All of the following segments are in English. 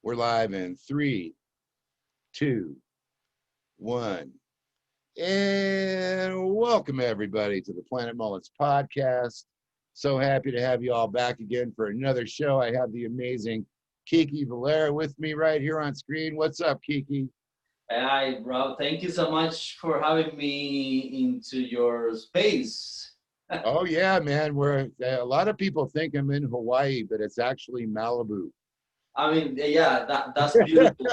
We're live in 3, 2, 1. And welcome everybody to the Planet Mullins podcast. So happy to have you all back again for another show. I have the amazing Kiki Valera with me right here on screen. What's up, Kiki? Hi, bro. Thank you so much for having me into your space. Oh yeah, man. We're a lot of people think I'm in Hawaii, but it's actually Malibu. I mean, yeah, that's beautiful.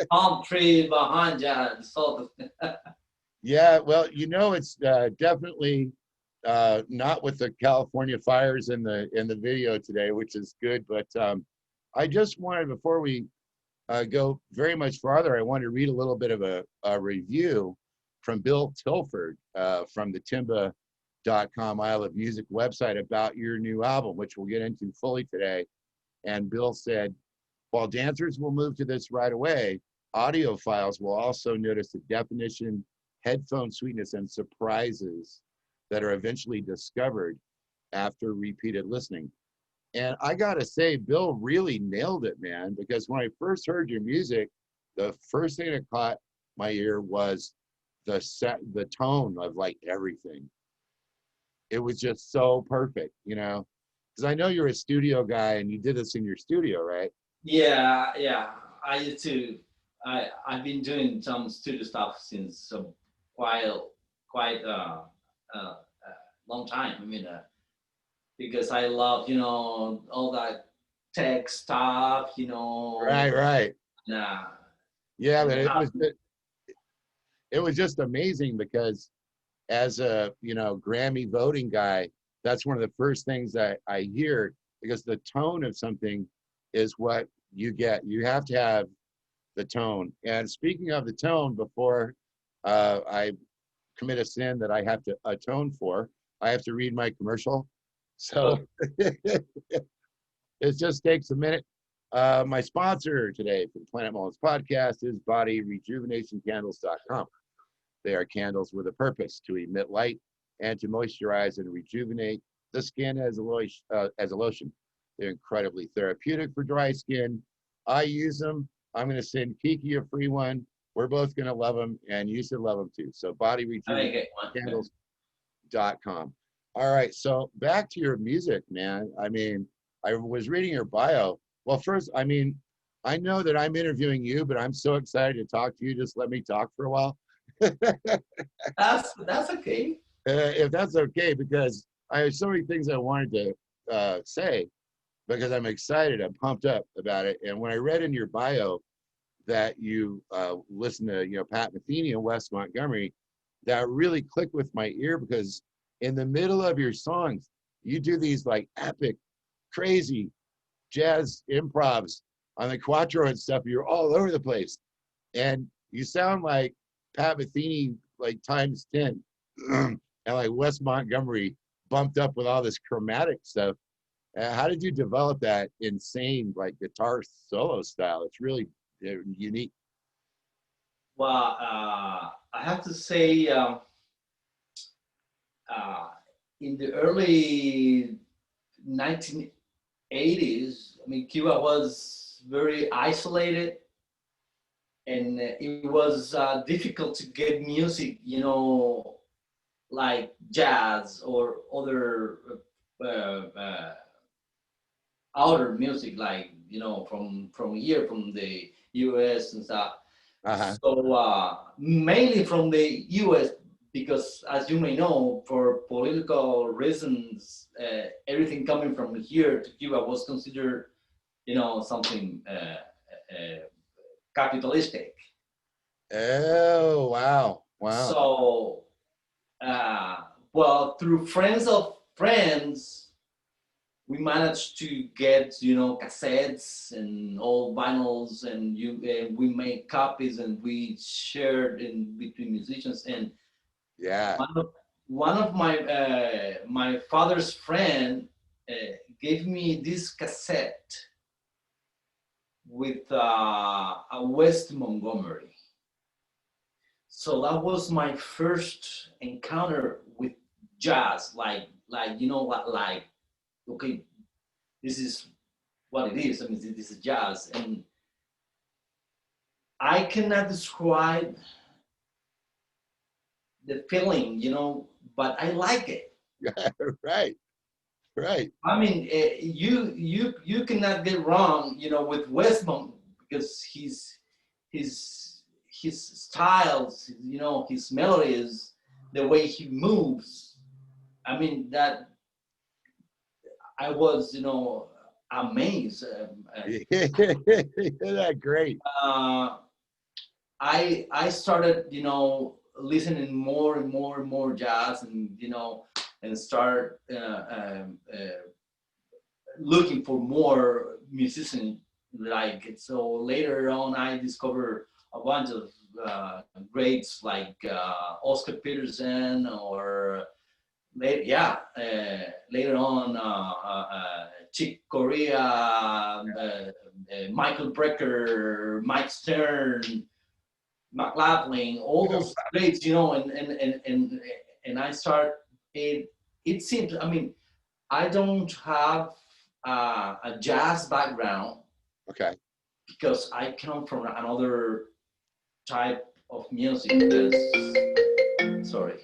Palm tree behind you, sort of. Yeah, well, you know, it's definitely not with the California fires in the video today, which is good. But I just wanted, before we go very much farther, I wanted to read a little bit of a review from Bill Tilford from the Timba.com Isle of Music website about your new album, which we'll get into fully today. And Bill said, while dancers will move to this right away, audiophiles will also notice the definition, headphone sweetness, and surprises that are eventually discovered after repeated listening. And I gotta say, Bill really nailed it, man, because when I first heard your music, the first thing that caught my ear was the tone of like everything. It was just so perfect, you know, because I know you're a studio guy and you did this in your studio, right? Yeah. I used to. I've been doing some studio stuff since quite long time. I mean, because I love all that tech stuff. Right. Nah. Yeah, but it was just amazing because as a Grammy voting guy, that's one of the first things that I hear, because the tone of something is what you get. You have to have the tone. And speaking of the tone, before I commit a sin that I have to atone for, I have to read my commercial. So it just takes a minute. My sponsor today for the Planet Mullins podcast is BodyRejuvenationCandles.com. They are candles with a purpose: to emit light and to moisturize and rejuvenate the skin as a lotion. They're incredibly therapeutic for dry skin. I use them. I'm going to send Kiki a free one. We're both going to love them, and you should love them too. So BodyRejuvenationCandles.com. All right, so back to your music, man. I mean, I was reading your bio. Well, first, I mean, I know that I'm interviewing you, but I'm so excited to talk to you. Just let me talk for a while. That's okay. If that's okay, because I have so many things I wanted to say, because I'm excited, I'm pumped up about it. And when I read in your bio that you listen to Pat Metheny and Wes Montgomery, that really clicked with my ear, because in the middle of your songs, you do these like epic, crazy jazz improvs on the Quattro and stuff. You're all over the place, and you sound like Pat Metheny like times 10, and like Wes Montgomery bumped up with all this chromatic stuff. How did you develop that insane like guitar solo style? It's really unique. Well, I have to say, in the early 1980s, I mean, Cuba was very isolated, and it was difficult to get music, like jazz or other outer music, like from here, from the US and stuff. Uh-huh. So mainly from the US, because as you may know, for political reasons, everything coming from here to Cuba was considered, something capitalistic. Oh, wow. So, well, through friends of friends, we managed to get cassettes and old vinyls, and we made copies, and we shared in between musicians. And Yeah. one of my father's friend gave me this cassette with a Wes Montgomery. So that was my first encounter with jazz, like okay, this is what it is. I mean, this is jazz. And I cannot describe the feeling, but I like it. Right, right. I mean, you cannot get wrong, with Wes Montgomery, because his styles, his melodies, the way he moves. I mean, that I was, amazed. Isn't that great? I started, listening more and more and more jazz, and and start looking for more musicians like it. So later on, I discovered a bunch of greats like Oscar Peterson, or later on Chick Corea, Michael Brecker, Mike Stern, McLaughlin, all those greats, and I start it seems, I mean, I don't have a jazz background. Okay. Because I come from another type of music. Because, sorry,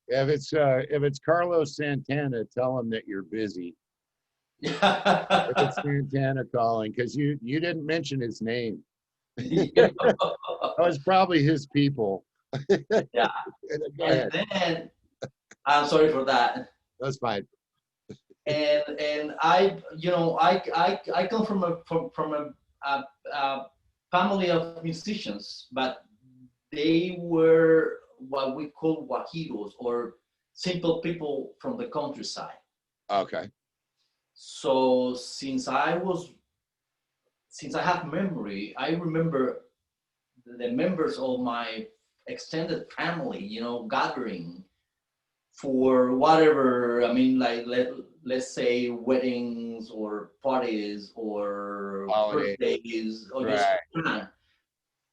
If it's Carlos Santana, tell him that you're busy. If it's Santana calling, because you didn't mention his name. That was probably his people. Yeah. And then I'm sorry for that. That's fine. And I come from a family of musicians, but they were what we call guajiros, or simple people from the countryside. Okay. So since I have memory, I remember the members of my extended family, gathering for whatever. I mean, like let's say weddings or parties or birthdays, or just fun.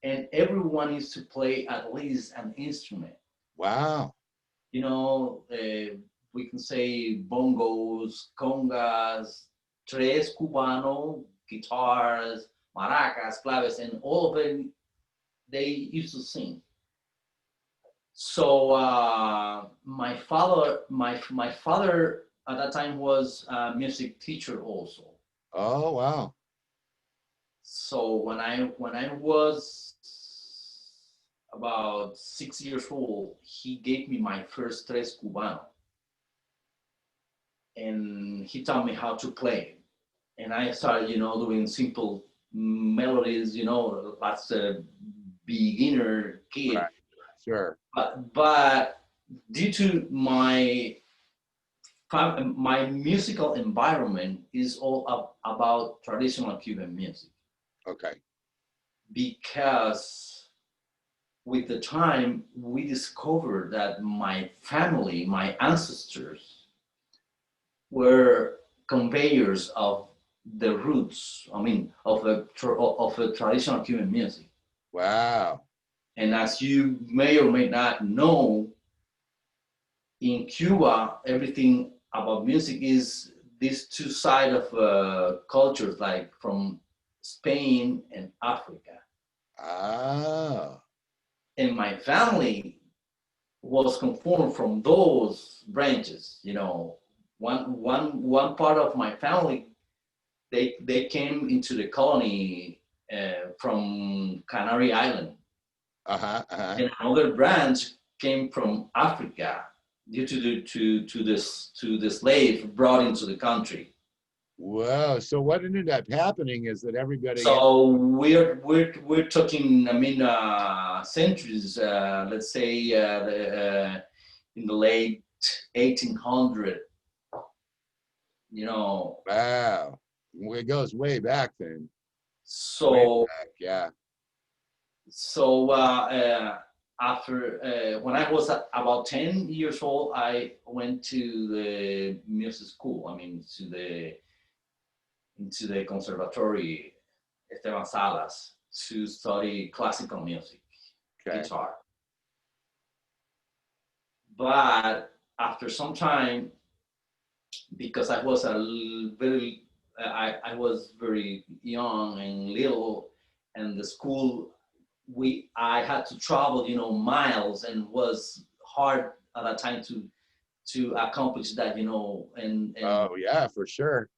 And everyone used to play at least an instrument. Wow. We can say bongos, congas, tres cubano, guitars, maracas, claves, and all of them, they used to sing. So my father at that time was a music teacher also. Oh wow. So when I was about 6 years old, he gave me my first tres cubano, and he taught me how to play. And I started, doing simple melodies, as a beginner kid. Right. Sure. But due to my musical environment is all about traditional Cuban music. Okay. Because with the time, we discovered that my family, my ancestors, were conveyors of the roots, I mean, of a traditional Cuban music. Wow. And as you may or may not know, in Cuba, everything about music is these two sides of cultures, like from Spain and Africa. Ah. And my family was conformed from those branches. One part of my family, they came into the colony from Canary Island. And another branch came from Africa due to the slave brought into the country. Wow. So what ended up happening is that everybody. So we're talking, I mean, centuries. Let's say in the late 1800. Wow. It goes way back then. So way back, yeah. So after when I was about 10 years old, I went to the music school. I mean, into the conservatory, Esteban Salas, to study classical music, guitar. But after some time, because I was a very I was very young and little, and the school I had to travel, you know, miles, and was hard at that time to accomplish that, you know, and Oh yeah, for sure.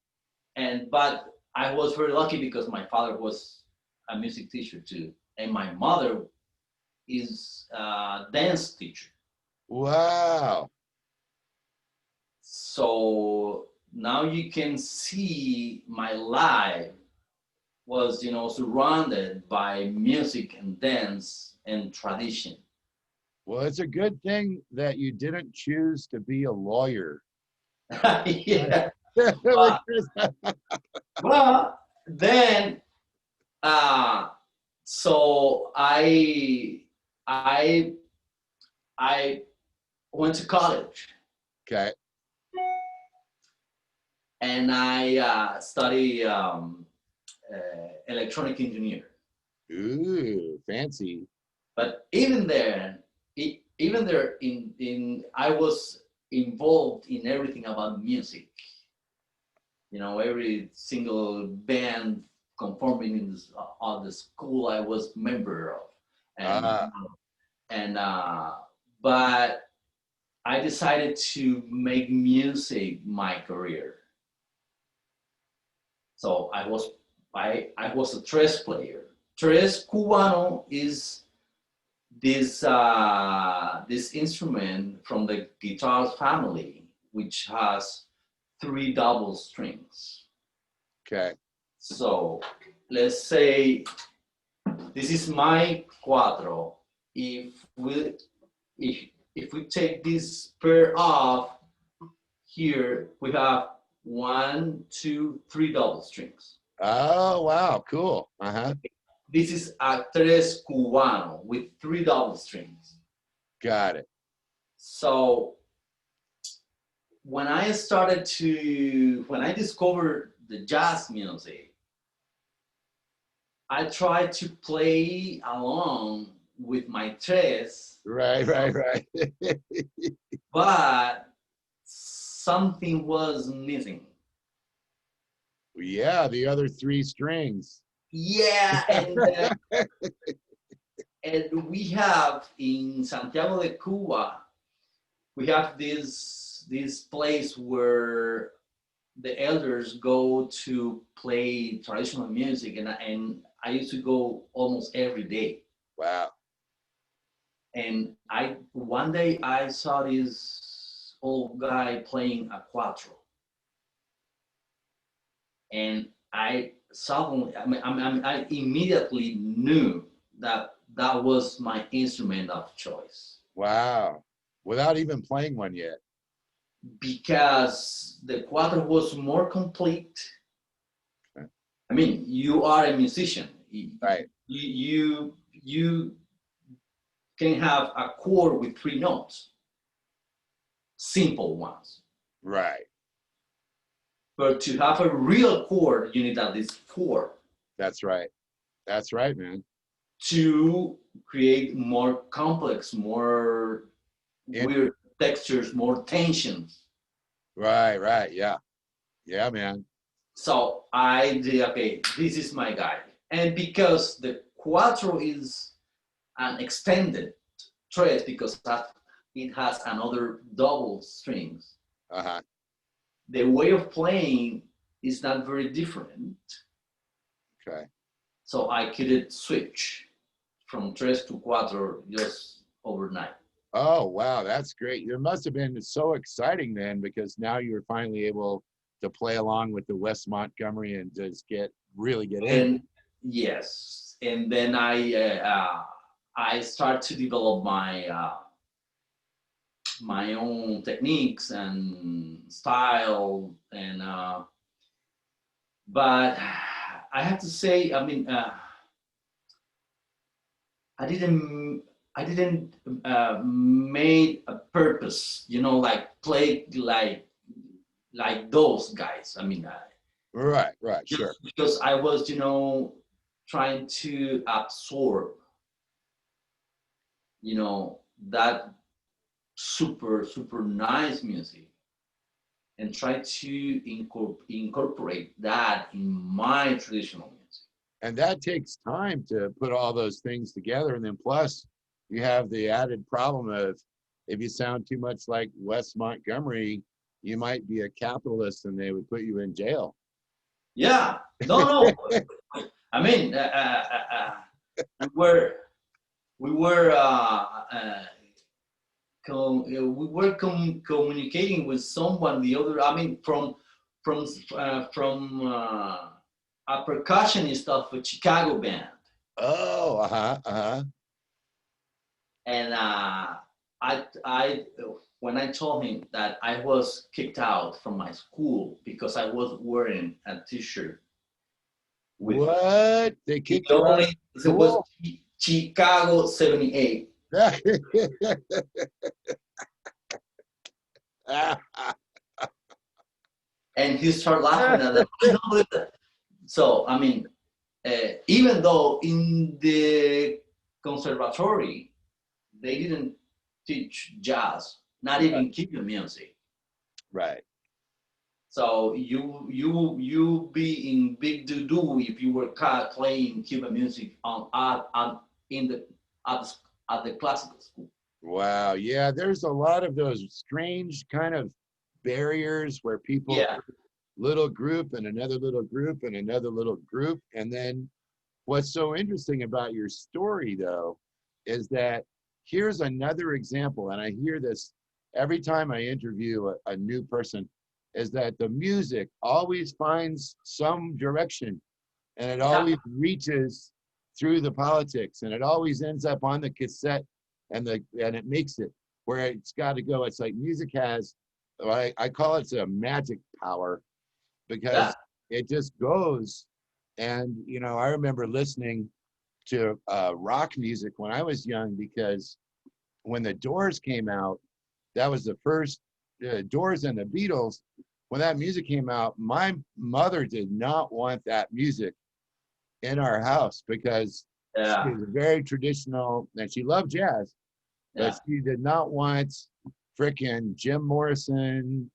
but I was very lucky because my father was a music teacher too, and my mother is a dance teacher. Wow. So now you can see my life was, you know, surrounded by music and dance and tradition. Well, it's a good thing that you didn't choose to be a lawyer. Yeah. But, Because- but then, uh, so I I went to college okay. and I study electronic engineer. Ooh, fancy. But even there, even there, in I was involved in everything about music. You know, every single band conforming in this, of the school I was member of, and Ah, and but I decided to make music my career. So I was a tres player. Tres Cubano is this instrument from the guitar family, which has three double strings. okay. So let's say this is my Quattro. If we if we take this pair off, here we have one, two, three double strings. Oh, wow, cool. Uh-huh. This is a tres cubano with three double strings. Got it. So when I discovered the jazz music, I tried to play along with my tres, Right, right, right. but something was missing. Yeah, the other three strings. Yeah, and we have in Santiago de Cuba, we have this place where the elders go to play traditional music, and I used to go almost every day. Wow. And I one day I saw this old guy playing a quattro, and I immediately knew that that was my instrument of choice Wow. Without even playing one yet. because the quattro was more complete. Okay. I mean, you are a musician. Right. You can have a chord with three notes, simple ones. Right. But to have a real chord, you need at least four That's right. That's right, man. to create more complex, more And, weird textures, more tensions. right, right. Yeah. Yeah, man. So I did, okay, this is my guy. And because the Quattro is an extended tres because it has another double strings, Uh-huh. the way of playing is not very different. Okay. So I could switch from tres to cuatro just overnight. Oh, wow, that's great. It must have been so exciting then because now you're finally able to play along with the Wes Montgomery and just really get in. And yes, and then I start to develop my own techniques and style, and but I have to say, I mean, I didn't I didn't made a purpose, you know, like play like those guys. I mean, Right, right, sure. because I was, you know, trying to absorb, you know, that super nice music. and try to incorporate that in my traditional music. And that takes time to put all those things together. And then plus you have the added problem of if you sound too much like Wes Montgomery, you might be a capitalist and they would put you in jail. Yeah, no. I mean, we were communicating with someone the other. I mean, from a percussionist of a Chicago band. Oh, And I when I told him that I was kicked out from my school because I was wearing a T-shirt. What? They kicked you out? It was Chicago 78. And he started laughing at that. I don't believe that. So, I mean, even though in the conservatory, they didn't teach jazz, not even Cuban music. Right. So you be in big doo-doo if you were caught playing Cuban music at the classical school. Wow. Yeah, there's a lot of those strange kind of barriers where people little group and another little group and another little group. And then what's so interesting about your story though is that here's another example, and I hear this every time I interview a new person, is that the music always finds some direction and it always reaches through the politics and it always ends up on the cassette and it makes it where it's got to go. It's like music has, I call it a magic power because it just goes. And, you know, I remember listening to rock music when I was young because when the Doors came out, that was the first Doors and the Beatles. When that music came out, my mother did not want that music in our house because she was very traditional and she loved jazz, but she did not want frickin' Jim Morrison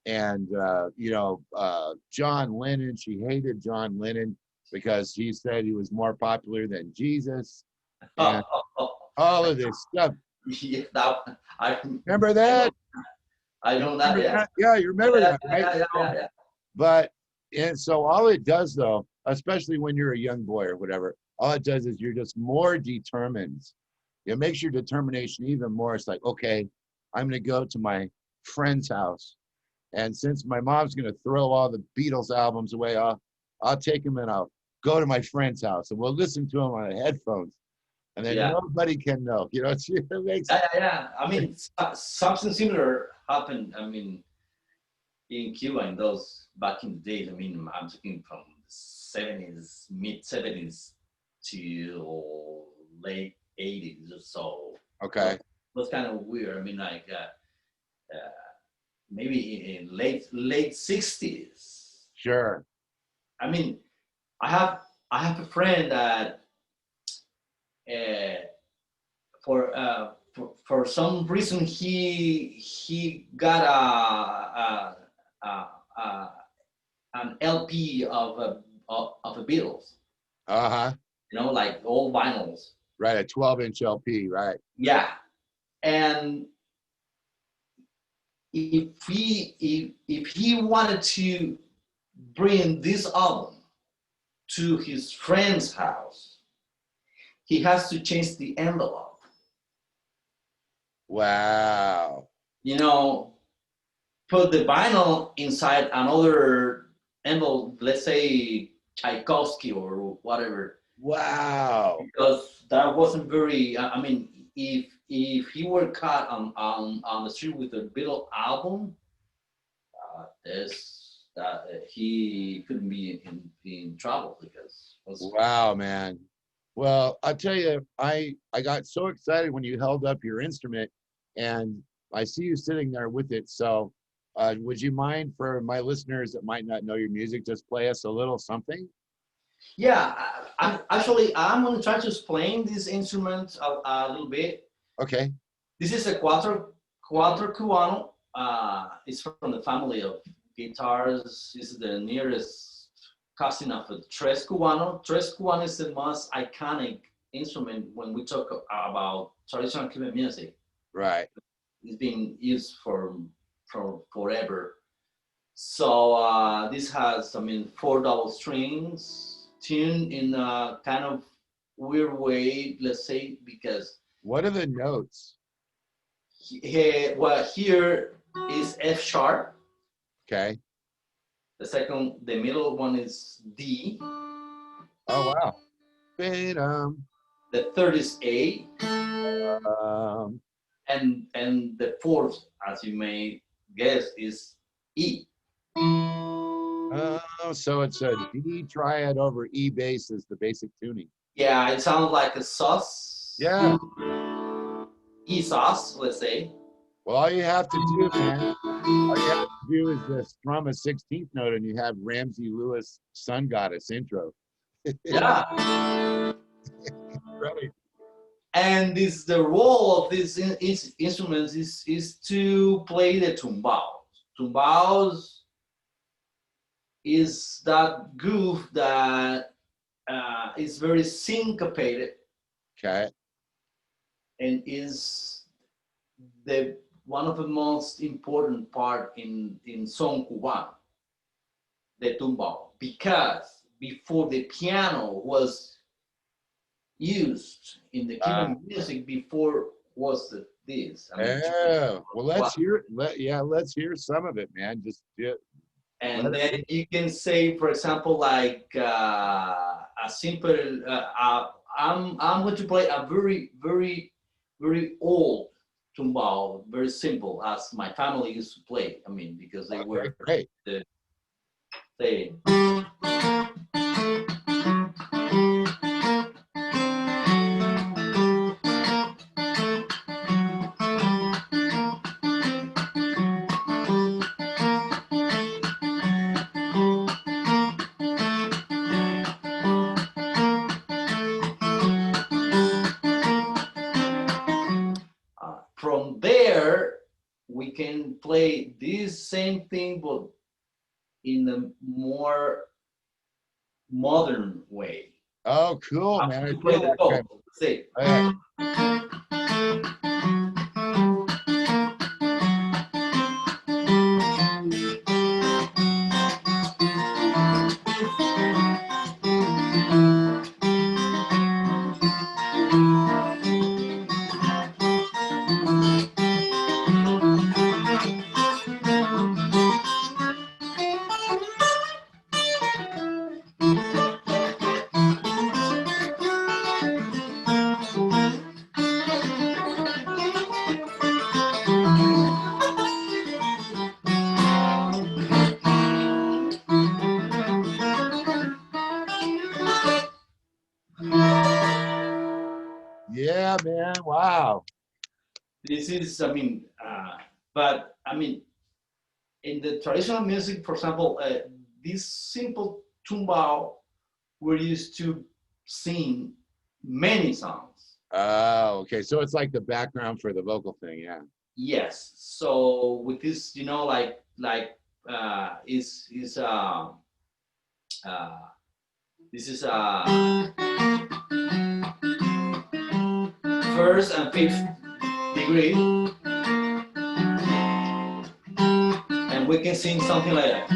and John Lennon. She hated John Lennon because he said he was more popular than Jesus and all of this stuff. Yeah, I remember that. I know that. Yeah, you remember that, right? Yeah. But and so all it does though, especially when you're a young boy or whatever, all it does is you're just more determined. It makes your determination even more. It's like, okay, I'm gonna go to my friend's house, and since my mom's gonna throw all the Beatles albums away, I'll take them and I'll go to my friend's house and we'll listen to them on the headphones. And then nobody can know, you know, it makes I mean, something similar happened, I mean, in Cuba in those, back in the days. I mean, I'm talking from the 70s, mid 70s to late 80s or so. Okay. It was kind of weird. I mean, like, maybe in late 60s. Sure. I mean, I have a friend that for some reason he got an LP of a Beatles. You know, like old vinyls. Right, a 12-inch LP, right? Yeah, and if he wanted to bring this album to his friend's house, he has to change the envelope. Wow. You know, put the vinyl inside another envelope, let's say Tchaikovsky or whatever. Wow. Because that wasn't very, I mean, if he were caught on the street with a Beatles album, he couldn't be in trouble because. Wow, man. Well, I'll tell you, I got so excited when you held up your instrument, and I see you sitting there with it. So, would you mind, for my listeners that might not know your music, just play us a little something? Yeah, I'm going to try to explain this instrument a little bit. Okay. This is a Quattro Cubano. is from the family of guitars. This is the nearest cousin of the Tres Cubano. Tres Cubano is the most iconic instrument when we talk about traditional Cuban music. Right. It's been used for forever. So this has, I mean, 4 double strings tuned in a kind of weird way, let's say, because What are the notes? well, here is F sharp. Okay. The middle one is D. Oh wow. The third is A. And the fourth, as you may guess, is E. Oh, so it's a D triad over E bass is the basic tuning. Yeah, it sounds like a sauce. Yeah. E sauce, let's say. Well, all you have to do, man, all you have to do is just strum a 16th note and you have Ramsey Lewis Sun Goddess intro. Yeah. Right. And the role of these instruments is to play the tumbao. Tumbaos is that groove that is very syncopated. Okay. And is one of the most important part in son cubano, the tumbao, because before the piano was used in the Cuban music, before was this. I mean, well, let's hear. Let's hear some of it, man. Just and then you can say, for example, like a simple. I'm going to play a very, very, very old tumbao, very simple, as my family used to play. I mean, because they were great. From there, we can play this same thing, but in a more modern way. Oh, cool, man! I play the both. See. Yeah, man! Wow. This is, I mean, but I mean, in the traditional music, for example, this simple tumbao were used to sing many songs. Oh, okay. So it's like the background for the vocal thing, yeah. Yes. So with this, you know, this is first and fifth degree, and we can sing something like that.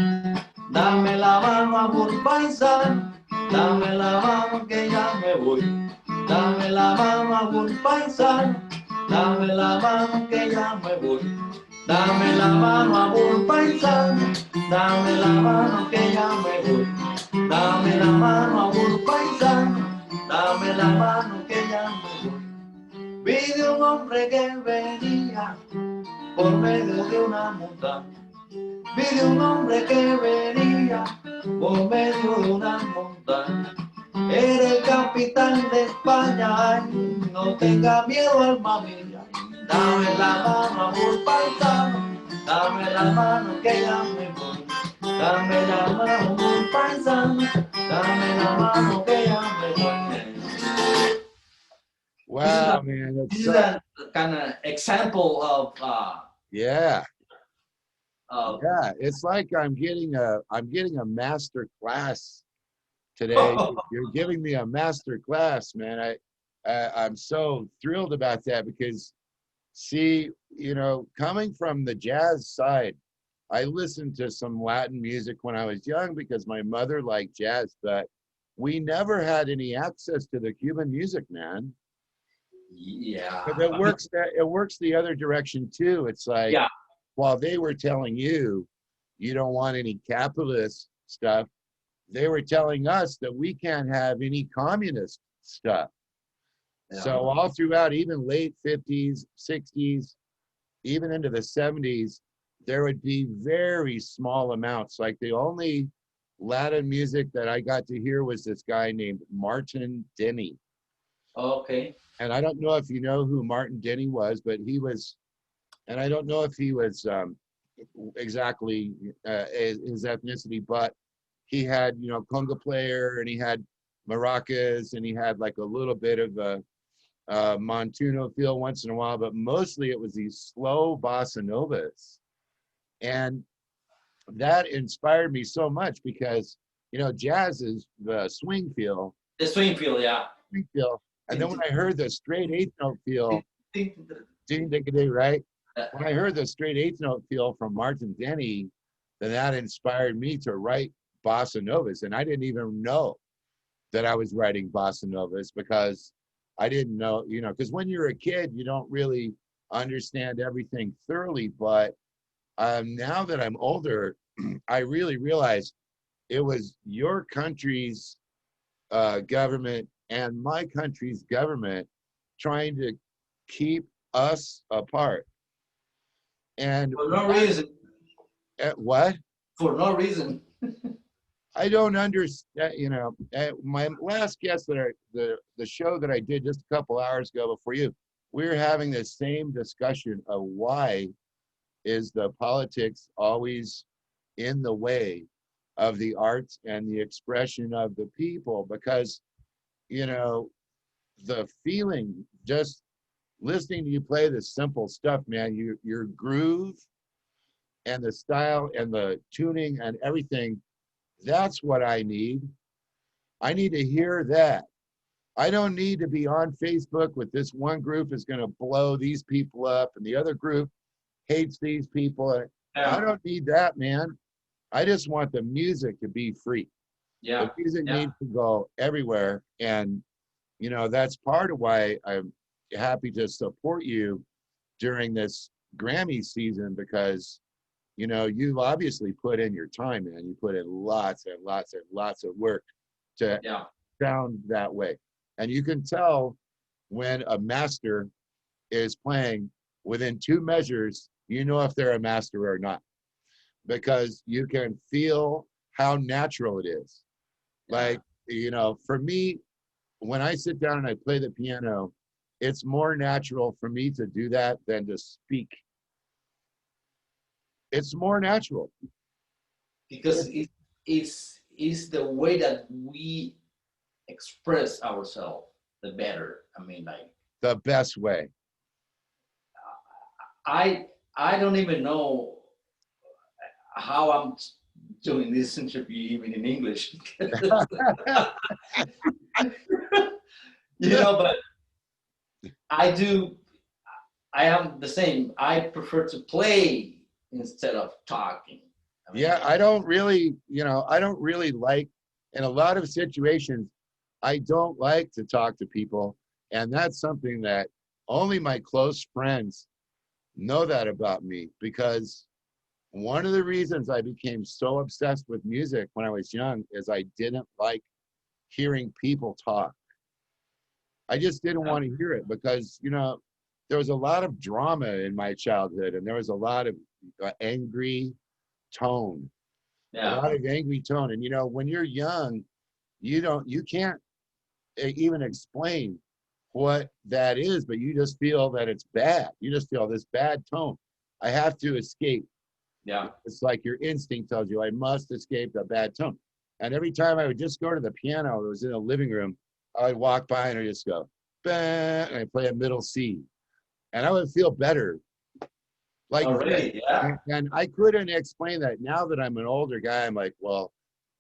Dame la mano, amor paisa, dame la mano que ya me voy. Dame la mano, amor paisa, dame la mano que ya me voy. Dame la mano, amor paisa, dame la mano que ya me voy. Dame la mano, amor paisa, dame la mano que ya me voy. Vi de un hombre que venía por medio de una montaña. Vi de un hombre que venía por medio de una montaña. Era el capitán de España, ay, no tenga miedo, alma mía. Dame la mano, amor paisano, dame la mano que ya me voy. Dame la mano, amor paisano, dame la mano que ya me voy. Wow, man! This is a kind of example of yeah. Yeah, it's like I'm getting a master class today. You're giving me a master class, man. I'm so thrilled about that because, see, you know, coming from the jazz side, I listened to some Latin music when I was young because my mother liked jazz, but we never had any access to the Cuban music, man. Yeah. But it works the other direction too. It's like, Yeah. while they were telling you you don't want any capitalist stuff, they were telling us that we can't have any communist stuff. Yeah. So all throughout, even late 50s, 60s, even into the 70s, there would be very small amounts. Like the only Latin music that I got to hear was this guy named Martin Denny. Okay. And I don't know if you know who Martin Denny was, but he was, and I don't know if he was exactly his ethnicity, but he had, you know, conga player, and he had maracas, and he had like a little bit of a montuno feel once in a while, but mostly it was these slow bossa novas. And that inspired me so much because, you know, jazz is the swing feel. The swing feel, yeah. Swing feel. And then when I heard the straight eighth note feel, right? When I heard the straight eighth note feel from Martin Denny, then that inspired me to write bossa novas. And I didn't even know that I was writing bossa novas because I didn't know, you know, because when you're a kid, you don't really understand everything thoroughly. But now that I'm older, I really realize it was your country's government and my country's government trying to keep us apart. And for no reason. What? For no reason. I don't understand, you know, my last guest that the show that I did just a couple hours ago before you, we were having the same discussion of why is the politics always in the way of the arts and the expression of the people, because, you know, the feeling, just listening to you play this simple stuff, man, your groove and the style and the tuning and everything, that's what I need. I need to hear that. I don't need to be on Facebook with this one group is going to blow these people up and the other group hates these people. Yeah. I don't need that, man. I just want the music to be free. Yeah. The music needs to go everywhere. And, you know, that's part of why I'm happy to support you during this Grammy season, because, you know, you've obviously put in your time, man. You put in lots and lots and lots of work to sound that way. And you can tell when a master is playing within 2 measures, you know if they're a master or not, because you can feel how natural it is. Like, you know, for me, when I sit down and I play the piano, it's more natural for me to do that than to speak. It's more natural. Because it's the way that we express ourselves the better. I mean, like the best way. I don't even know how I'm doing this interview even in English. You know, but I am the same. I prefer to play instead of talking. I mean, I don't really, you know, I don't really like, in a lot of situations, I don't like to talk to people. And that's something that only my close friends know that about me, because one of the reasons I became so obsessed with music when I was young is I didn't like hearing people talk. I just didn't want to hear it because, you know, there was a lot of drama in my childhood and there was a lot of angry tone, a lot of angry tone. And, you know, when you're young, you can't even explain what that is, but you just feel that it's bad. You just feel this bad tone. I have to escape. Yeah. It's like your instinct tells you, I must escape the bad tone. And every time I would just go to the piano, it was in the living room, I would walk by and I just go, bah, and I play a middle C. And I would feel better. like this. Already, yeah. And I couldn't explain that. Now that I'm an older guy, I'm like, well,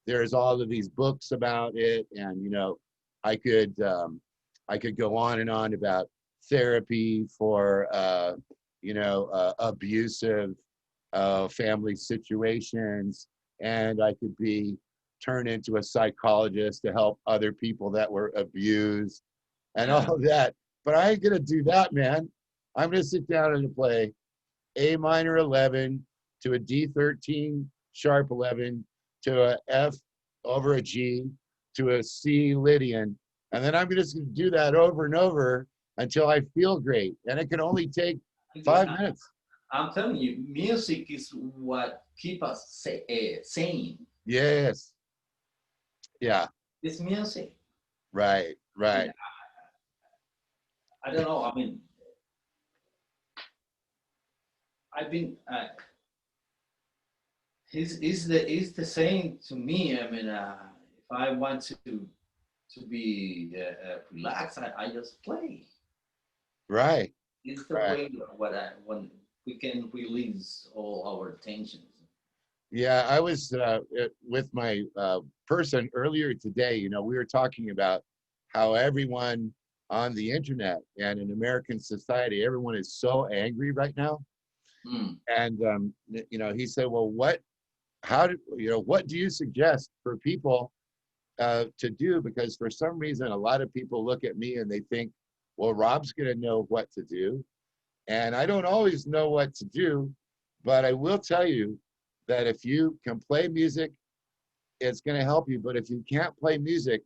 there's all of these books about it, and you know, I could go on and on about therapy for you know, abusive family situations, and I could be turned into a psychologist to help other people that were abused and Yeah. all of that. But I ain't gonna do that, man. I'm gonna sit down and play A minor 11 to a D13 sharp 11 to a F over a G to a C Lydian. And then I'm just gonna do that over and over until I feel great. And it can only take 5 minutes. I'm telling you, music is what keep us sane. Yes. Yeah. It's music. Right. Right. Yeah. I don't know. I mean, I've been. Is the same to me. I mean, if I want to be relaxed, I just play. Right. It's the Right. way when we can release all our tensions. Yeah, I was with my person earlier today. You know, we were talking about how everyone on the internet and in American society, everyone is so angry right now. Mm. And you know, he said, "Well, what do you suggest for people to do? Because for some reason, a lot of people look at me and they think, well, Rob's going to know what to do, and I don't always know what to do, but I will tell you that if you can play music, it's going to help you. But if you can't play music,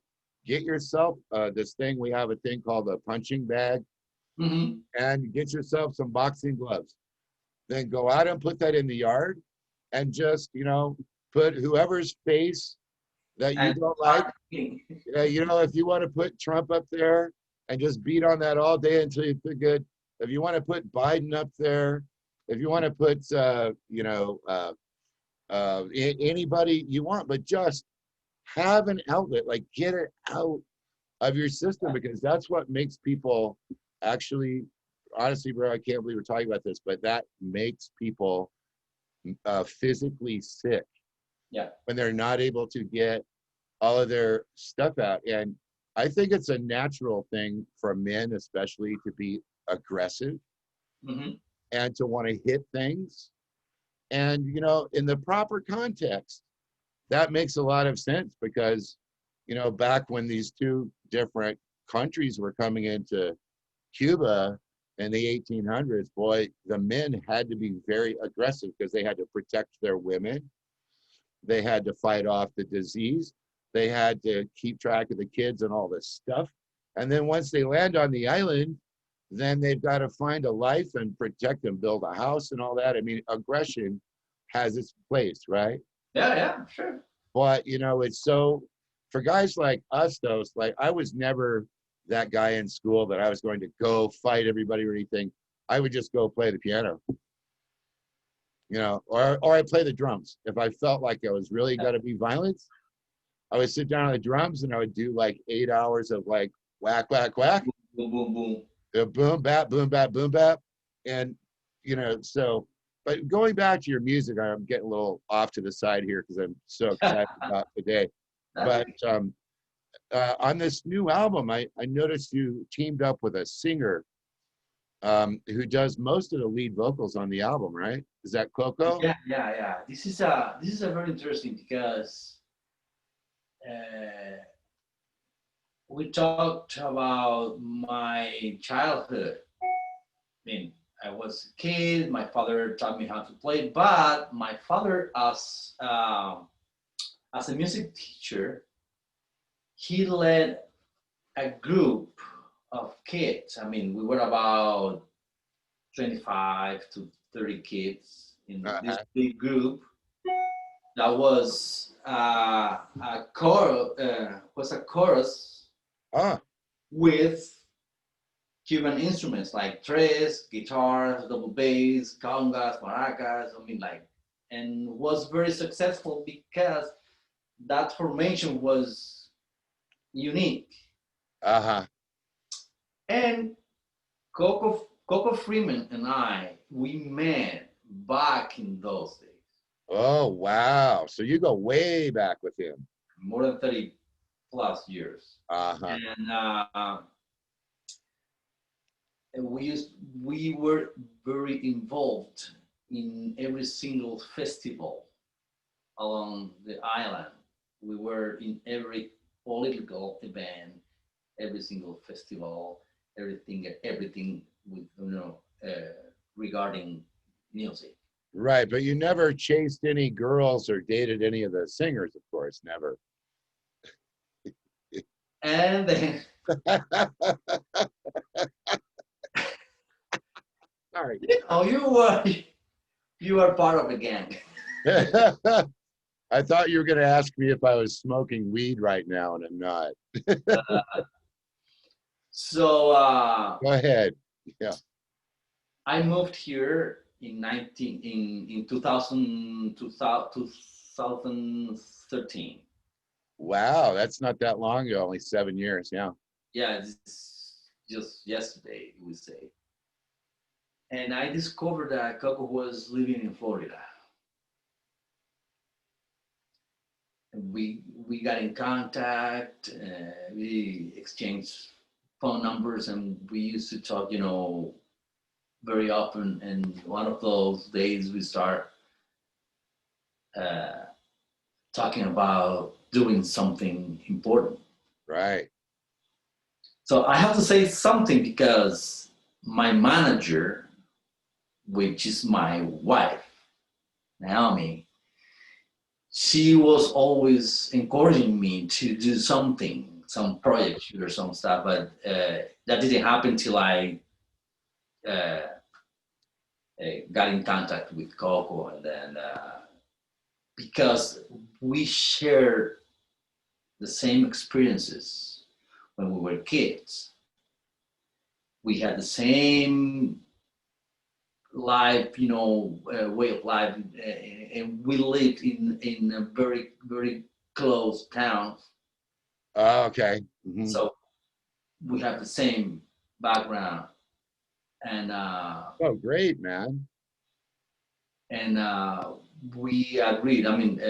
get yourself this thing. We have a thing called a punching bag, Mm-hmm. and get yourself some boxing gloves. Then go out and put that in the yard, and just, you know, put whoever's face that you And don't like. parking. You know, if you want to put Trump up there and just beat on that all day until you feel good. If you want to put Biden up there, if you want to put, you know, anybody you want, but just have an outlet, like get it out of your system, because that's what makes people actually, honestly, bro, I can't believe we're talking about this, but that makes people physically sick. Yeah. When they're not able to get all of their stuff out. And I think it's a natural thing for men, especially, to be aggressive Mm-hmm. and to want to hit things. And, you know, in the proper context, that makes a lot of sense, because, you know, back when these two different countries were coming into Cuba in the 1800s, boy, the men had to be very aggressive because they had to protect their women. They had to fight off the disease. They had to keep track of the kids and all this stuff. And then once they land on the island, then they've got to find a life and protect and build a house and all that. I mean, aggression has its place, right? Yeah, yeah, sure. But, you know, it's so, for guys like us, though, it's like, I was never that guy in school that I was going to go fight everybody or anything. I would just go play the piano, you know, or I play the drums. If I felt like I was really going to be violent, I would sit down on the drums and I would do like 8 hours of like whack, whack, whack, Boom, boom, boom. boom, bap, boom, bap, boom, bap. And, you know, so, but going back to your music, I'm getting a little off to the side here because I'm so excited about today. But on this new album, I noticed you teamed up with a singer who does most of the lead vocals on the album, right? Is that Coco? Yeah, yeah, yeah. This is a very interesting because we talked about my childhood. I mean, I was a kid. My father taught me how to play, but my father, as a music teacher, he led a group of kids. I mean, we were about 25 to 30 kids in this big group. That was a chorus with Cuban instruments like tres, guitars, double bass, congas, maracas. I mean, like, and was very successful because that formation was unique. And Coco Freeman and I, we met back in those days. Oh, wow. So you go way back with him. More than 30 plus years. Uh-huh. And we were very involved in every single festival along the island. We were in every political event, every single festival, everything with, regarding music. Right, but you never chased any girls or dated any of the singers, of course, never. And then Sorry. you were part of the gang. I thought you were going to ask me if I was smoking weed right now, and I'm not. So Go ahead. Yeah. I moved here in 2013. Wow, that's not that long ago, only 7 years. Yeah. Yeah, it's just yesterday, we say. And I discovered that Coco was living in Florida. And we got in contact, we exchanged phone numbers, and we used to talk, very often. And one of those days we start talking about doing something important. Right. So I have to say something, because my manager, which is my wife, Naomi, she was always encouraging me to do something, some project or some stuff, but that didn't happen till I got in contact with Coco. And then because we shared the same experiences when we were kids, we had the same life, way of life, and we lived in a very, very close town. Okay. Mm-hmm. So we have the same background, and oh, great, man. And we agreed. I mean,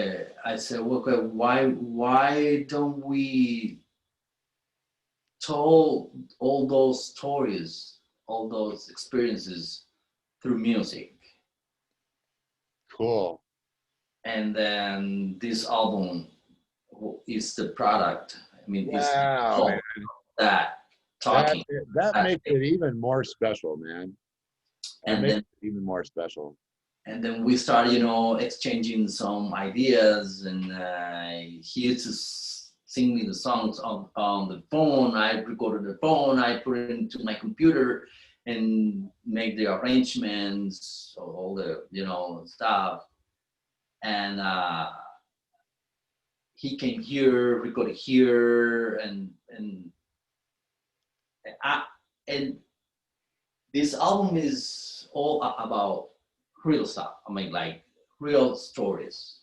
I said, okay, why don't we tell all those stories, all those experiences through music? Cool. And then this album is the product. I mean, wow, it's that talking. That makes it even more special, man. And makes then it even more special. And then we started, exchanging some ideas, and he used to sing me the songs on the phone. I recorded the phone, I put it into my computer and make the arrangements, all the, stuff. And he came here, recorded here, and this album is all about real stuff. I mean, like real stories.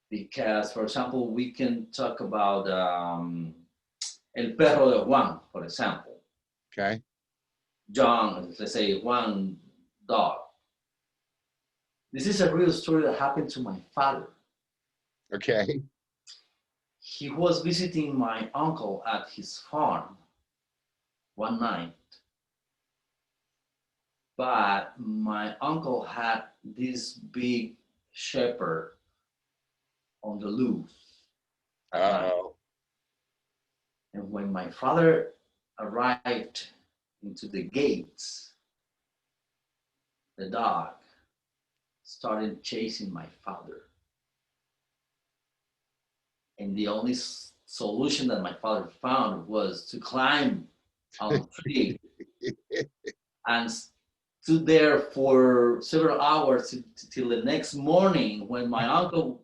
Because, for example, we can talk about El Perro de Juan, for example. Okay. John, let's say Juan dog. This is a real story that happened to my father. Okay. He was visiting my uncle at his farm one night. But my uncle had this big shepherd on the loose. Uh-oh. And when my father arrived into the gates, the dog started chasing my father. And the only solution that my father found was to climb on the tree and stood there for several hours till the next morning, when my uncle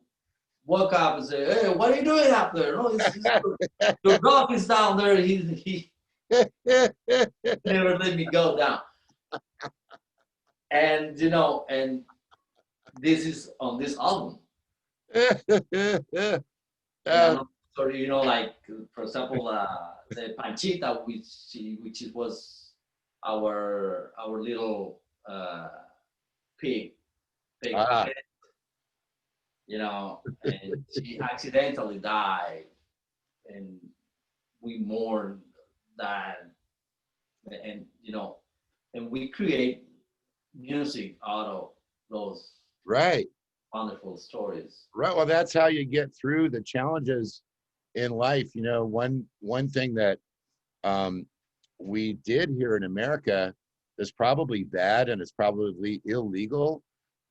woke up and said, "Hey, what are you doing up there? No, your dog is down there. He never let me go down." And and this is on this album. Sorry, like, for example, the Panchita, which was our little pig, Ah, you know, and she accidentally died, and we mourn that, and you know, and we create music out of those right. wonderful stories. Right. Well, that's how you get through the challenges in life. You know, one thing that um, we did here in America is probably bad and it's probably illegal,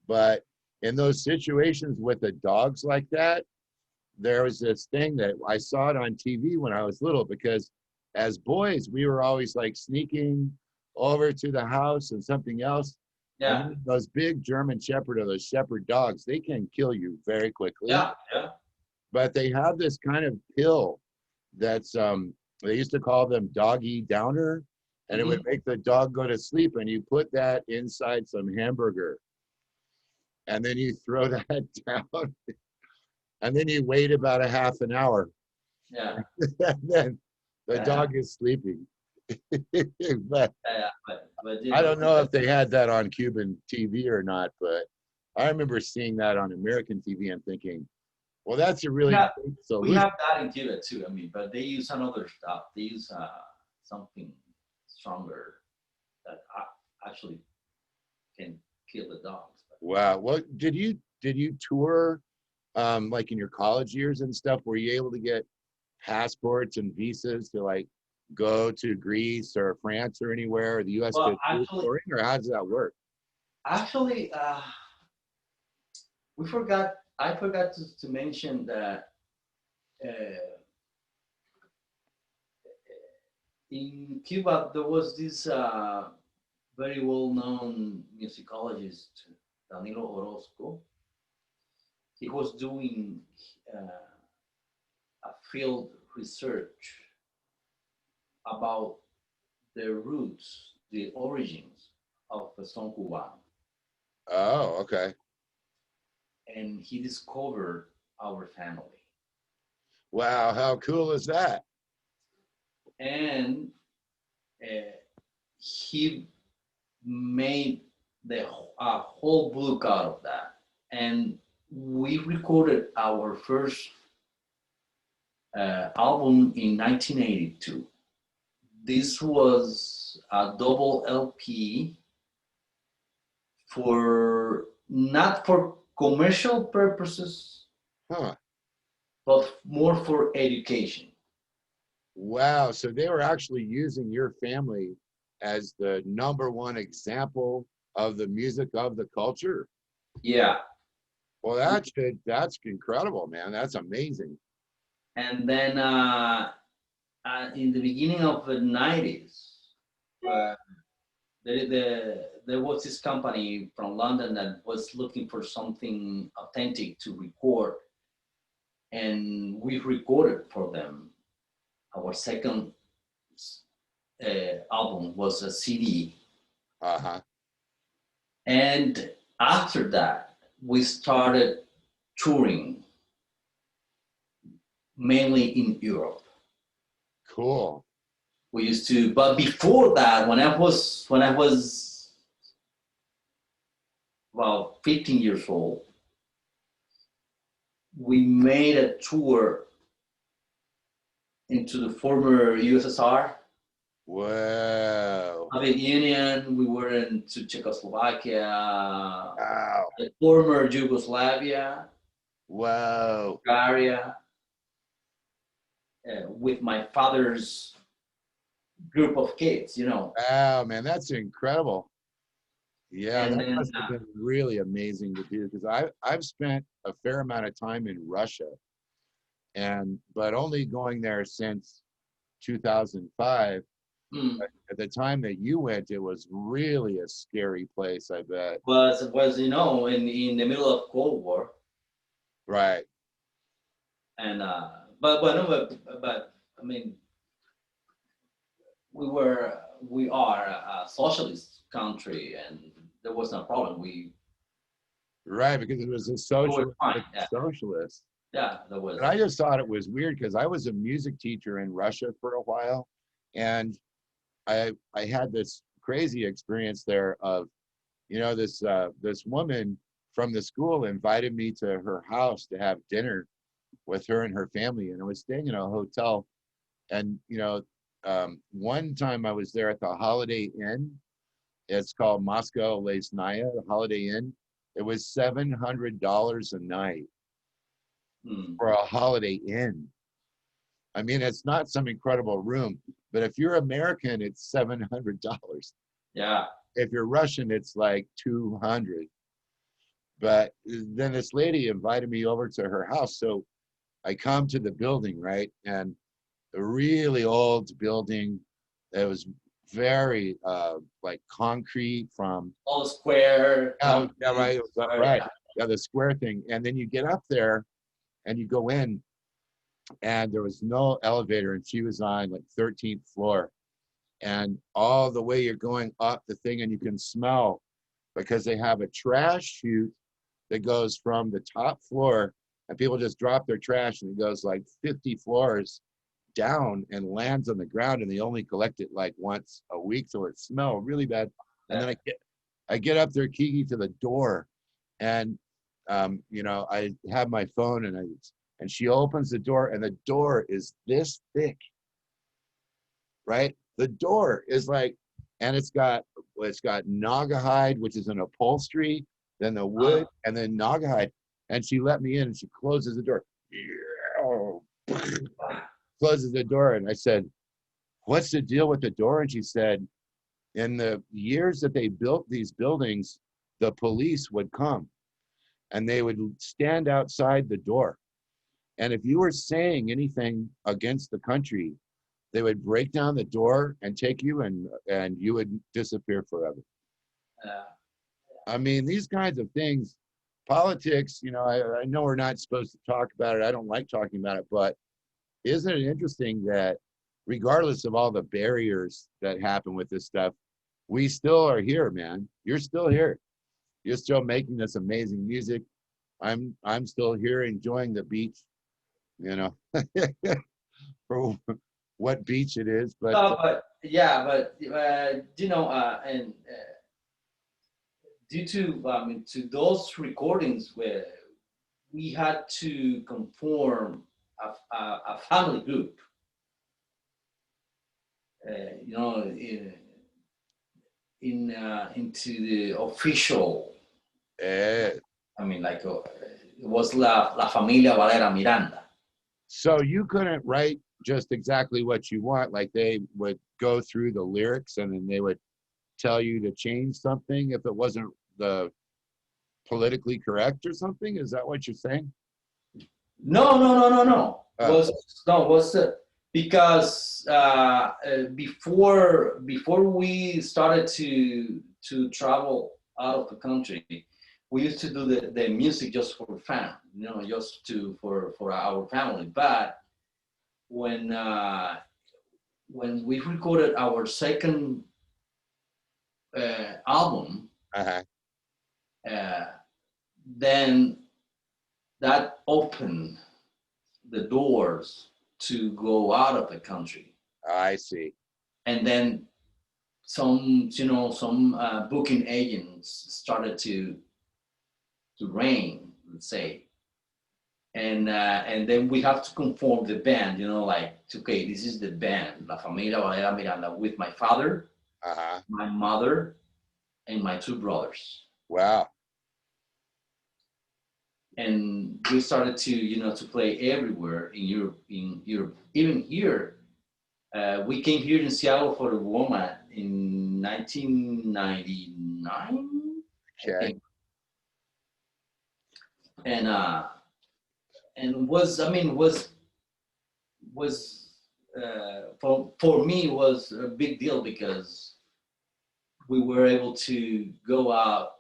but in those situations with the dogs like that, there was this thing that I saw it on TV when I was little, because as boys we were always like sneaking over to the house and something else. And Yeah, then those big German Shepherd or those Shepherd dogs, they can kill you very quickly. yeah, yeah. But they have this kind of pill that's they used to call them doggy downer, and it would Mhm. make the dog go to sleep, and you put that inside some hamburger and then you throw that down and then you wait about a half an hour Yeah, and then the yeah, dog is sleeping. But yeah. But you I know, don't know if they had that on Cuban TV or not, but I remember seeing that on American TV and thinking, well, that's a really yeah, great we solution. have that in Cuba too. I mean, but they use another stuff. They use something stronger that actually can kill the dogs. But Wow. Well, did you tour like in your college years and stuff? Were you able to get passports and visas to like go to Greece or France or anywhere, or the US well, to do touring, or how does that work? actually, we forgot. I forgot to mention that uh, in Cuba there was this very well-known musicologist, Danilo Orozco. He was doing a field research about the roots, the origins of the son cubano, Oh, okay. and he discovered our family. Wow, how cool is that? And uh, he made a whole book out of that. And we recorded our first album in 1982. This was a double LP for not for commercial purposes, Huh. but more for education. Wow. So they were actually using your family as the number one example of the music of the culture. Yeah. Well, that's incredible, man. That's amazing. And then in the beginning of the 90s, there was this company from London that was looking for something authentic to record, and we recorded for them. Our second album was a CD, Uh-huh. and after that, we started touring mainly in Europe. Cool. We used to, but before that, when I was about 15 years old, we made a tour into the former USSR, Wow. Soviet Union. We were into Czechoslovakia, Wow. the former Yugoslavia, Wow. Bulgaria, with my father's group of kids, you know. Wow, man, that's incredible. Yeah, And that then, must have been really amazing to do, because I've spent a fair amount of time in Russia, and but only going there since 2005. mm, At the time that you went, it was really a scary place, I bet. was you know in the middle of Cold War, Right. and but no, but I mean we are a socialist country, and there was no problem. Right, because it was a We were fine. Yeah, socialist. yeah, there was. And I just thought it was weird because I was a music teacher in Russia for a while, and I had this crazy experience there of this woman from the school invited me to her house to have dinner with her and her family, and I was staying in a hotel. And one time I was there at the Holiday Inn. It's called Moscow Lesnaya, the Holiday Inn. It was $700 a night for a Holiday Inn. I mean, it's not some incredible room, but if you're American, it's $700. Yeah. If you're Russian, it's like 200. But then this lady invited me over to her house. So I come to the building, right? And a really old building that was very like concrete from all square. yeah, right, right. Yeah. Yeah, the square thing. And then you get up there and you go in, and there was no elevator, and she was on like 13th floor. And all the way you're going up the thing, and you can smell, because they have a trash chute that goes from the top floor, and people just drop their trash, and it goes like 50 floors down and lands on the ground, and they only collect it like once a week, so it smells really bad. And then I get up there, Kiki, to the door, and I have my phone, and she opens the door, and the door is this thick, right? The door is like, and it's got Naugahyde, which is an upholstery, then the wood, and then Naugahyde. And she let me in, and she closes the door. Closes the door, and I said, "What's the deal with the door?" And she said, in the years that they built these buildings, the police would come, and they would stand outside the door. And if you were saying anything against the country, they would break down the door and take you, and you would disappear forever. I mean, these kinds of things, politics, I know we're not supposed to talk about it. I don't like talking about it, but isn't it interesting that regardless of all the barriers that happen with this stuff, we still are here, man. You're still here. You're still making this amazing music. I'm still here enjoying the beach, for what beach it is. But and due to those recordings, where we had to conform a family group, into the official. It was La Familia Valera Miranda. So you couldn't write just exactly what you want, like they would go through the lyrics and then they would tell you to change something if it wasn't the politically correct or something? Is that what you're saying? No. Because before we started to travel out of the country, we used to do the music just for fun, just for our family. But when we recorded our second album, then that opened the doors to go out of the country. I see. And then some booking agents started to reign, let's say. And then we have to conform the band, okay, this is the band, La Familia Valera Miranda, with my father, my mother, and my two brothers. Wow. And we started to play everywhere in Europe, even here. We came here in Seattle for the WOMAD in 1999. Okay. And for me was a big deal, because we were able to go out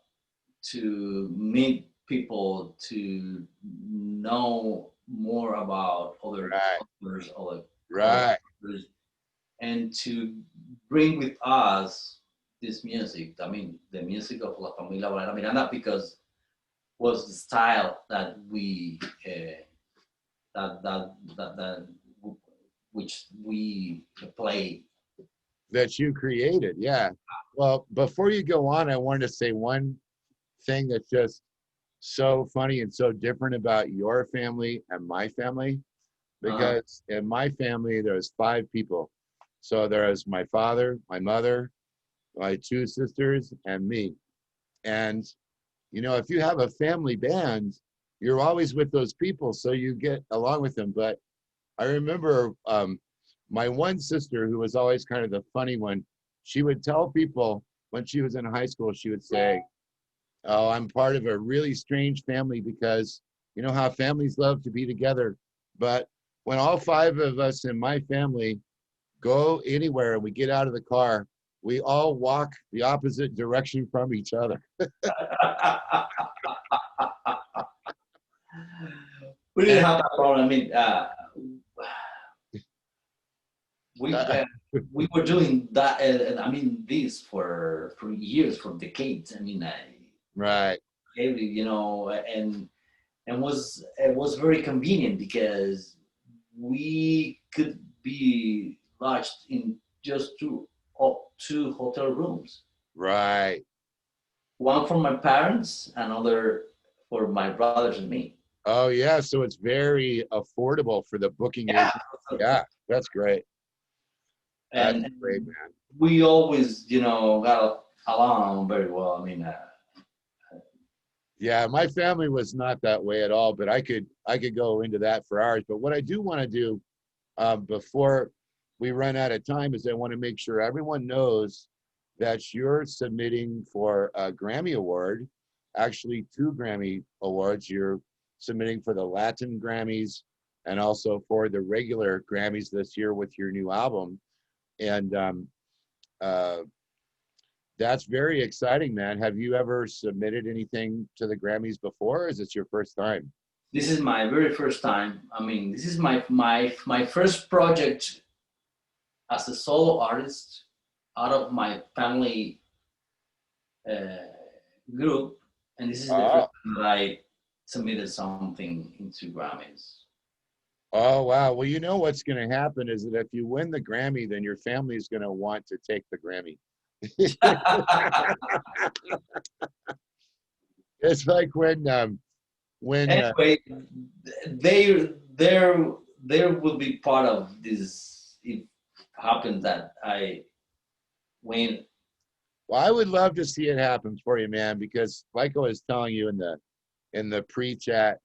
to meet people, to know more about others, and to bring with us this music. The music of La Familia Valera Miranda, because was the style that we which we play that you created. Yeah. Well, before you go on, I wanted to say one thing that's just so funny and so different about your family and my family, Uh, because in my family there's 5 people. So there's my father, my mother, my 2 sisters, and me. And you know, if you have a family band, you're always with those people, so you get along with them. But I remember my one sister, who was always kind of the funny one, she would tell people when she was in high school, she would say, "Oh, I'm part of a really strange family because you know how families love to be together. But when all 5 of us in my family go anywhere and we get out of the car, we all walk the opposite direction from each other." we didn't have that problem. I mean, we Uh, uh, we were doing that. I mean, this for years, for decades. I mean, right. every and was it was very convenient because we could be lodged in just two hotel rooms, Right. one for my parents, another for my brothers and me. Oh yeah. So it's very affordable for the booking Yeah, agent. Yeah, that's great. That's and great, man. we always got along very well. I mean, Yeah, my family was not that way at all, but I could go into that for hours. But what I do want to do before we run out of time is I want to make sure everyone knows that you're submitting for a Grammy Award, actually 2 Grammy Awards. You're submitting for the Latin Grammys and also for the regular Grammys this year with your new album. And uh, that's very exciting, man. Have you ever submitted anything to the Grammys before, or is this your first time? this is my very first time. I mean, this is my first project as a solo artist out of my family uh, group, and this is the first Oh, time that I submitted something into Grammys. oh, wow. Well, you know what's going to happen is that if you win the Grammy, then your family is going to want to take the Grammy. It's like when Anyway, they will be part of this if happens that I win. well, I would love to see it happen for you, man, because like I was telling you in the pre-chat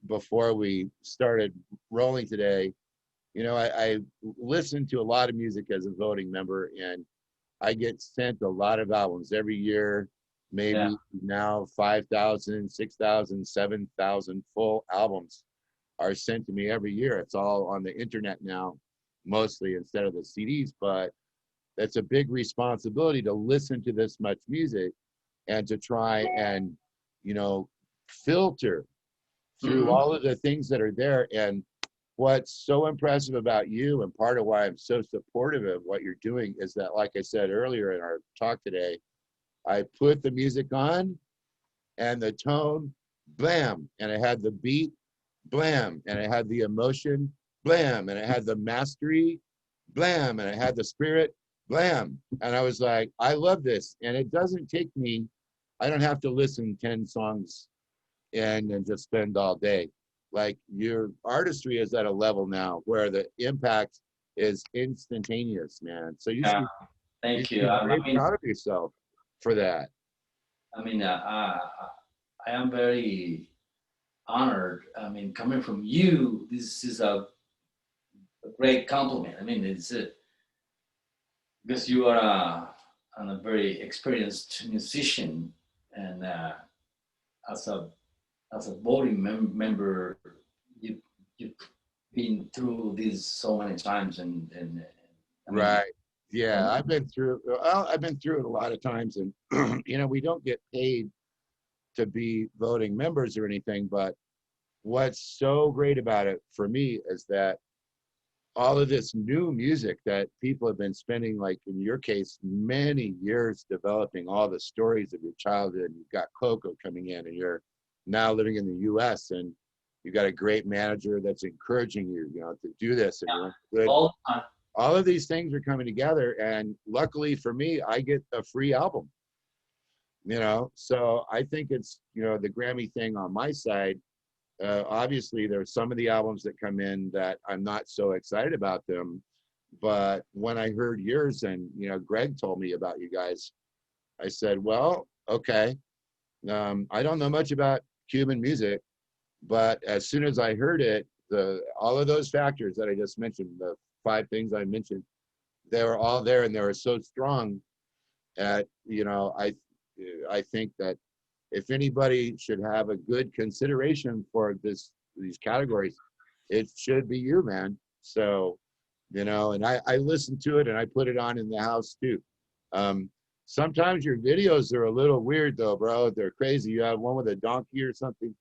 before we started rolling today, you know, I listen to a lot of music as a voting member, and I get sent a lot of albums every year, Yeah, maybe now 5,000, 6,000, 7,000 full albums are sent to me every year. It's all on the internet now, mostly instead of the CDs, but that's a big responsibility to listen to this much music and to try and, you know, filter through hmm, all of the things that are there. And what's so impressive about you, and part of why I'm so supportive of what you're doing, is that, like I said earlier in our talk today, I put the music on and the tone, blam, and it had the beat, blam, and it had the emotion, blam, and it had the mastery, blam, and it had the spirit, blam. And I was like, I love this. And it doesn't take me, I don't have to listen 10 songs and just spend all day. Like, your artistry is at a level now where the impact is instantaneous, man. So you should yeah. be, you Thank should you. be very proud of yourself for that. I mean, I am very honored. I mean, coming from you, this is a great compliment. I mean, it's because you are a very experienced musician, and as a as a voting member, you you've been through this so many times, and I mean, Right. Yeah, and I've been through it a lot of times, and you know, we don't get paid to be voting members or anything, but what's so great about it for me is that all of this new music that people have been spending, like in your case, many years developing all the stories of your childhood. You've got Coco coming in, and you're now living in the US, and you've got a great manager that's encouraging you, you know, to do this, and you're in good all the time. all of these things are coming together, and luckily for me, I get a free album. You know, so I think it's, you know, the Grammy thing on my side. Obviously, there's some of the albums that come in that I'm not so excited about them, but when I heard yours and, you know, Greg told me about you guys, I said, well, okay. I don't know much about Cuban music, but as soon as I heard it, all of those factors that I just mentioned, the 5 things I mentioned, they were all there, and they were so strong. At, you know, I think that if anybody should have a good consideration for these categories, it should be you, man. So, you know, and I listen to it and I put it on in the house too. Sometimes your videos are a little weird though, bro. They're crazy. You have one with a donkey or something.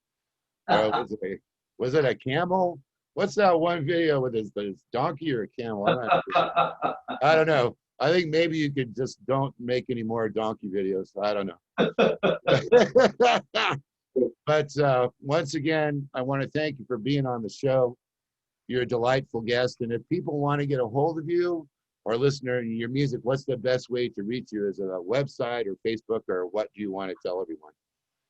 Was it a camel? What's that one video with this donkey or a camel? I don't know. I think maybe you could just don't make any more donkey videos. I don't know. But once again, I want to thank you for being on the show. You're a delightful guest. And if people want to get a hold of you or listen to your music, what's the best way to reach you? Is it a website or Facebook, or what do you want to tell everyone?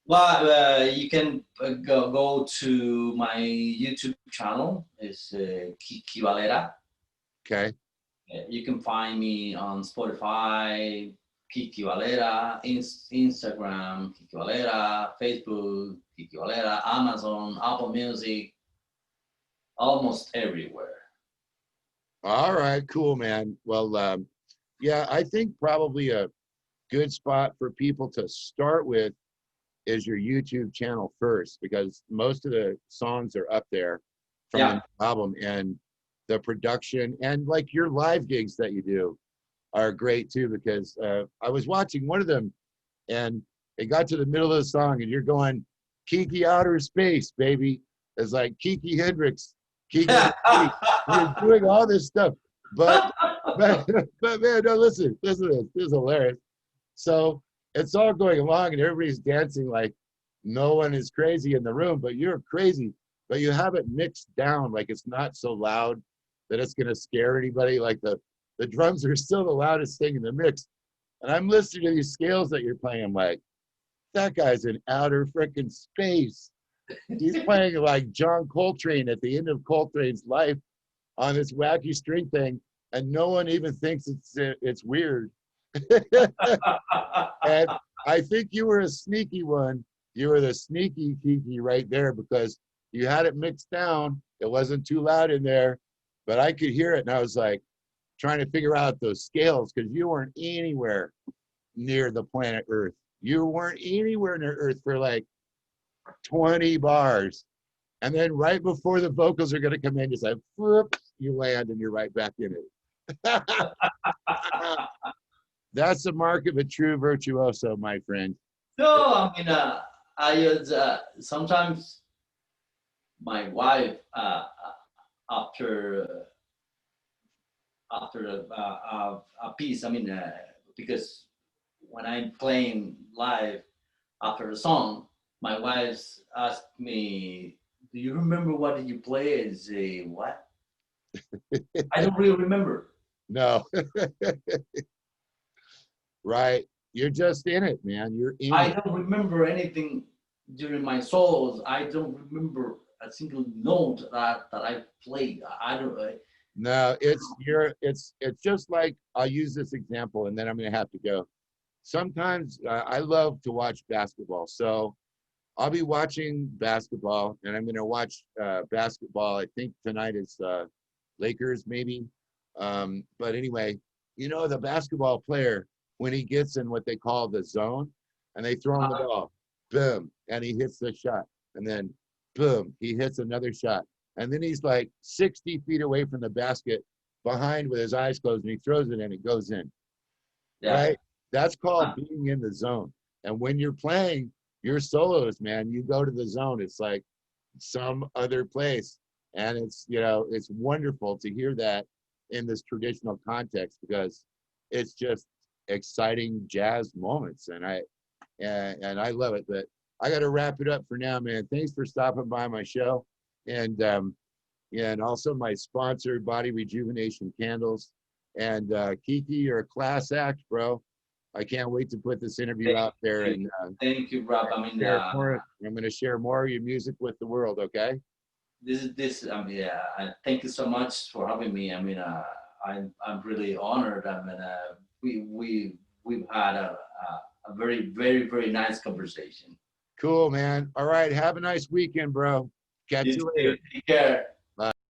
Well, you can go to my YouTube channel. It's Kiki Valera. Okay. You can find me on Spotify, Kiki Valera, Instagram, Kiki Valera, Facebook, Kiki Valera, Amazon, Apple Music, almost everywhere. All right, cool, man. Well, yeah, I think probably a good spot for people to start with is your YouTube channel first, because most of the songs are up there from the album, and the production and like your live gigs that you do are great too, because I was watching one of them and it got to the middle of the song and you're going, Kiki outer space, baby. It's like Kiki Hendrix, Kiki. You're doing all this stuff. But man, no, listen to this. This is hilarious. So it's all going along and everybody's dancing like no one is crazy in the room, but you're crazy. But you have it mixed down, like it's not so loud that it's going to scare anybody. Like the drums are still the loudest thing in the mix. And I'm listening to these scales that you're playing. I'm like, that guy's in outer freaking space. He's playing like John Coltrane at the end of Coltrane's life on this wacky string thing, and no one even thinks it's weird. And I think you were a sneaky one. You were the sneaky Kiki right there, because you had it mixed down. It wasn't too loud in there, but I could hear it, and I was like trying to figure out those scales, because you weren't anywhere near the planet Earth. You weren't anywhere near Earth for like 20 bars. And then right before the vocals are going to come in, just like, whoops, you land and you're right back in it. That's the mark of a true virtuoso, my friend. No, I mean, I sometimes my wife, after a piece, I mean, because when I'm playing live after a song, my wife asked me, do you remember what did you play? And say, what? I don't really remember. No. Right. You're just in it, man. You're in I it. don't remember anything during my solos. I don't remember a single note that I played. I don't. No, it's just like, I'll use this example and then I'm going to have to go. Sometimes I love to watch basketball. So I'll be watching basketball, and I'm going to watch basketball. I think tonight is Lakers, maybe. But anyway, you know, the basketball player, when he gets in what they call the zone, and they throw him the ball, boom, and he hits the shot. And then, boom, he hits another shot. And then he's like 60 feet away from the basket, behind with his eyes closed, and he throws it and it goes in. Yeah. Right? That's called being in the zone. And when you're playing your solos, man, you go to the zone. It's like some other place. And it's, you know, it's wonderful to hear that in this traditional context, because it's just exciting jazz moments. And I love it. But I got to wrap it up for now, man. Thanks for stopping by my show. And and also my sponsor, Body Rejuvenation Candles. And Kiki, you're a class act, bro. I can't wait to put this interview out there. And thank you, Rob. I mean, I'm going to share more of your music with the world. Okay. I mean, thank you so much for having me. I mean, I'm really honored. I mean, we've had a very, very, very nice conversation. Cool, man. All right. Have a nice weekend, bro. Catch you later. Take care.